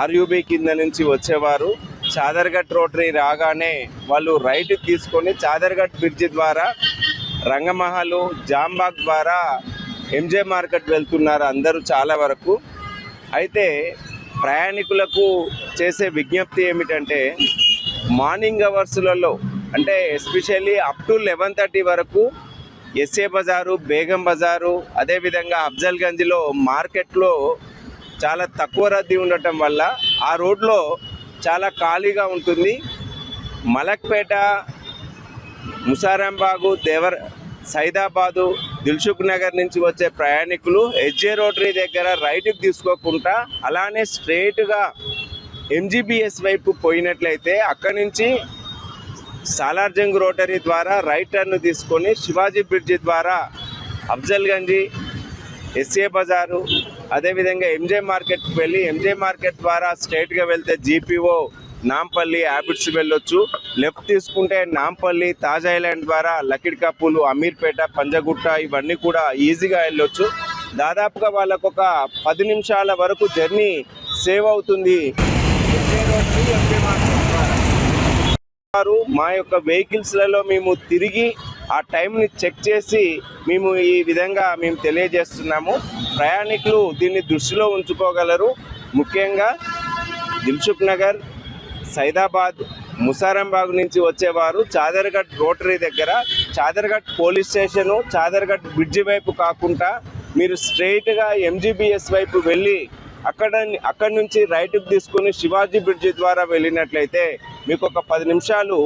RUB కింద నుంచి వచ్చేవారు చాదర్ఘట్ రోటరీ రాగానే వాళ్ళు రైట్ తీసుకొని చాదర్ఘట్ బ్రిడ్జి ద్వారా రంగమహల్ జాంబాగ్ ద్వారా ఎంజే మార్కెట్ వెళ్తున్నారు అందరూ చాలా వరకు. అయితే ప్రయాణికులకు చేసే విజ్ఞప్తి ఏమిటంటే మార్నింగ్ అవర్స్లలో అంటే ఎస్పెషల్లీ అప్ టు 11:30 వరకు ఎస్ఏ బజారు, బేగం బజారు, అదేవిధంగా అఫ్జల్గంజ్లో మార్కెట్లో చాలా తక్కువ రద్దీ ఉండటం వల్ల ఆ రోడ్లో చాలా ఖాళీగా ఉంటుంది. మలక్పేట, ముసారాంబాగు, సైదాబాదు, దిల్సుఖ్ నగర్ నుంచి వచ్చే ప్రయాణికులు ఎస్జే రోటరీ దగ్గర రైట్కి తీసుకోకుండా అలానే స్ట్రైట్గా ఎంజీబీఎస్ వైపు పోయినట్లయితే అక్కడి నుంచి సాలార్జంగ్ రోటరీ ద్వారా రైట్ టర్న్ తీసుకొని శివాజీ బ్రిడ్జి ద్వారా అఫ్జల్గంజ్, ఎస్ఏ బజారు, అదేవిధంగా ఎంజే మార్కెట్కి వెళ్ళి ఎంజే మార్కెట్ ద్వారా స్ట్రైట్గా వెళ్తే జీపీఓ, నాంపల్లి, హ్యాబిట్స్ వెళ్ళొచ్చు. లెఫ్ట్ తీసుకుంటే నాంపల్లి, తాజ్ ఐలాండ్ ద్వారా లకిడికాపులు, అమీర్పేట, పంజగుట్ట ఇవన్నీ కూడా ఈజీగా వెళ్ళొచ్చు. దాదాపుగా వాళ్ళకు ఒక 10 నిమిషాల వరకు జర్నీ సేవ్ అవుతుంది. మా యొక్క వెహికల్స్లలో మేము తిరిగి ఆ టైంని చెక్ చేసి మేము ఈ విధంగా తెలియజేస్తున్నాము. ప్రయాణికులు దీన్ని దృష్టిలో ఉంచుకోగలరు. ముఖ్యంగా దిల్సుఖ్ నగర్, సైదాబాద్, ముసారాంబాగ్ నుంచి వచ్చేవారు చాదర్ఘట్ రోటరీ దగ్గర Chaderghat police station, Chaderghat bridge వైపు కాకుండా మీరు స్ట్రైట్గా ఎంజీబీఎస్ వైపు వెళ్ళి అక్కడి నుంచి రైట్కి తీసుకొని శివాజీ బ్రిడ్జి ద్వారా వెళ్ళినట్లయితే మీకు ఒక 10 నిమిషాలు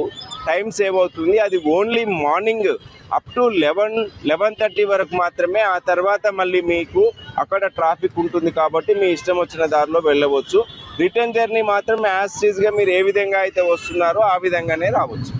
టైం సేవ్ అవుతుంది. అది ఓన్లీ మార్నింగ్ అప్ టు 11:30 వరకు మాత్రమే. ఆ తర్వాత మళ్ళీ మీకు అక్కడ ట్రాఫిక్ ఉంటుంది కాబట్టి మీ ఇష్టం వచ్చిన దారిలో వెళ్ళవచ్చు. రిటర్న్ జర్నీ మాత్రం యాజ్ టీజ్గా మీరు ఏ విధంగా అయితే వస్తున్నారో ఆ విధంగానే రావచ్చు.